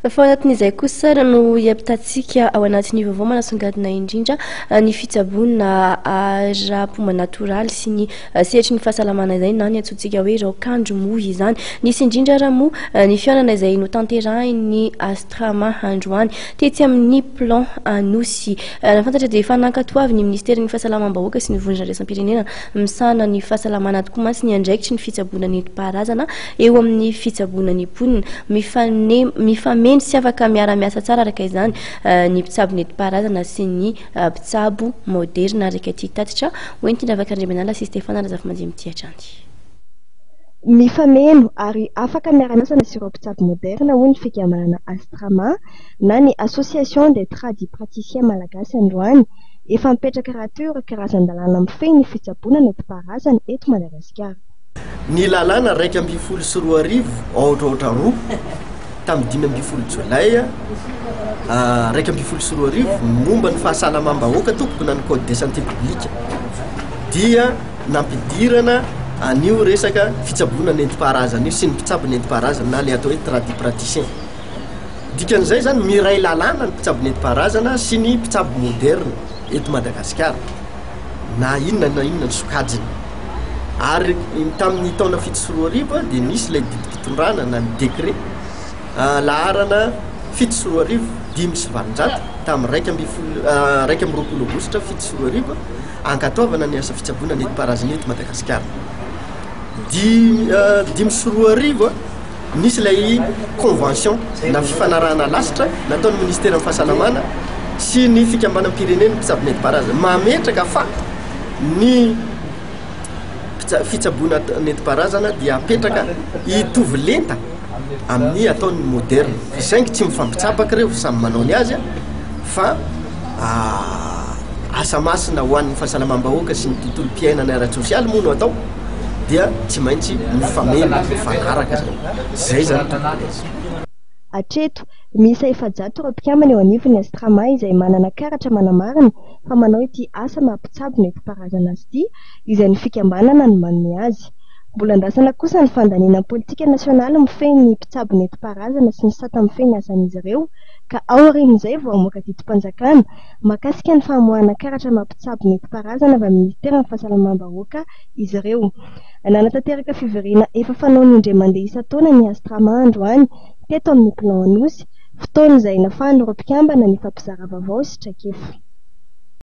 Fa anatin'izay kosa no hiampitatsika ao anatin'ny vaovao manasongadina indrindra ny fitsabonana ara-pomba natoraly sy ny sehatry ny fahasalamana izay na ny antsointsika hoe raokandro moa izany. Nisy indrindra raha moa ny fiainana izay notanterahiny Astrama androany tetsy amin'ny plan Anosy. Nafantatra dia efa nankatoavy ny ministerin'ny fahasalamam-bahoaka sy ny vondrona raisam-pirenena misahana ny fahasalamana tokoa mantsy ny andraikitry ny fitsabonana nentim-paharazana eo amin'ny fitsabonana imponina. Mifameno sy afaka miara-miasa tsara araka izany ny mpitsabo nentim-paharazana sy ny mpitsabo moderna araka ty tatitra hoentiny avaka Andriamanala sy Stefana Razafimanjy amin'ity hatrany. Mifameno ary afaka miara-miasa sy ireo mpitsabo moderna hoy ny fikambanana Astrama na ny Association des Tradipraticiens Malagasy androany efa mipetraka raha teo ireo karazan-dalàna mifehy ny fitsabonana nentim-paharazana eto Madagasikara. Ny lalàna 1.4 ohatrohatra roa tamin'ny 5 Jolay 1.4 momba ny fahasalamam-bahoaka tompona ny code de santé publique dia nampidirana anio resaka fitsabonana nentim-paharazana io sy ny mpitsabo nentim-paharazana na le atao hoe tradipraticien. Dikan'izay zany miray lalàna ny mpitsabo nentim-paharazana sy ny mpitsabo moderne eto Madagasikara na inona ny sokajiny. Ary tamin'ny taona 7 dia nisy ilay didim-pitondrana na ny décret laharana 7 5 sy 7 tamin'ny 1 Aogositra 7 ankatoavana ny asa fitsabonana nentim-paharazana eto Madagasikara. 5 nisy ilay convention na fifanarahana lasitra nataon'ny ministerin'ny fahasalamana sy ny fikambanam-pirenena mpitsabo nentim-paharazana mametraka fa ny fitsabona nentim-paharazana dia apetraka hitovy lenta amin'ny ataon'ny moderne saingy tsy mifampitsabaka ireo samy manao ny azy fa asa masina ho an'ny fahasalamam-bahoaka sy ny tontolo mpiainana ara-tsosialy moa no atao dia tsy maintsy mifameno mifanaraka zay zany tompony azy. Hatreto misy efajato ireo mpikambana eo anivon'ny Astrama izay manana karatra manamarina fa manao ity asa mampitsabo nentim-paharazana azy ity izay ny fikambanana no manome azy. Mbola andrasana kosa ny fandaniana politika nasionaly mifehy ny mpitsabo nentim-paharazana sy ny sata mifehy ny asan'izy ireo ka ao aorian'izay vao amoaka didim-panjakana mahakasika ny famoahana karatra mampitsabo nentim-paharazana avy amin'ny ministerin'ny fahasalamam-bahoaka izy ireo. Nanatanteraka fivoriana efa fanaony indray mandeha isan-taona ny Astrama androany teto amin'ny plan Anosy fotoana izay nafahan'ireo mpikambana ny fampizara vaovao sy traikefa.